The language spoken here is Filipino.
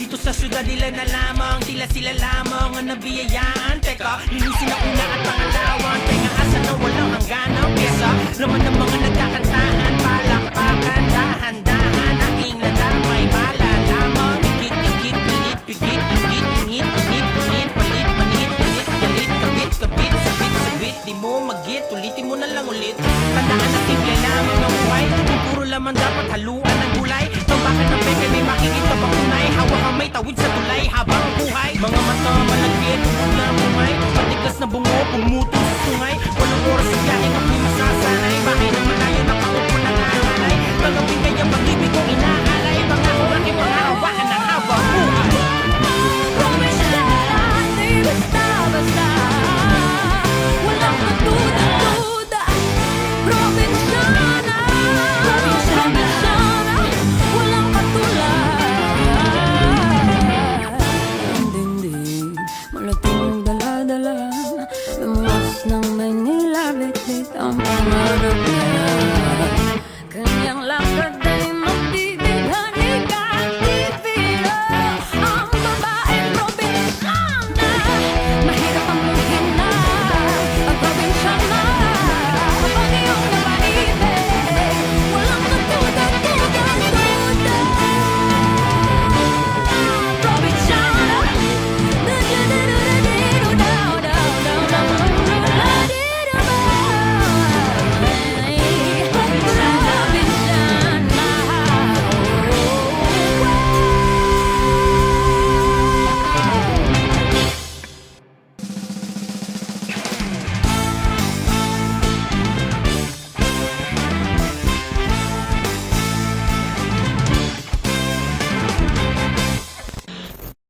Dito sa syudad nila na lamang, tila sila lamang ang nabiyayaan. Teka, linisin ang una at pangalawan. Tenga asa na walang hanggan ng pyesa. Laman ng mga nagkakantahan, palakpakan, dahan-dahan. Aking nadamay, malalamang. Pigit, pigit, pilit, pigit, ingit, ingit, ingit, ingit, palit, manit, palit, galit, kabit, kabit, sabit, sabit. Di mo magit, ulitin mo na lang ulit. Tandaan na simple lamang ang buhay. Kung puro laman dapat haluan ng gulay. Tambakan ng pepe, may makikita bang unay. Hawak ang may tawid sa tulay habang buhay. Mga mata malagkit, huwag na bumay. Patigas na bungo, pumuto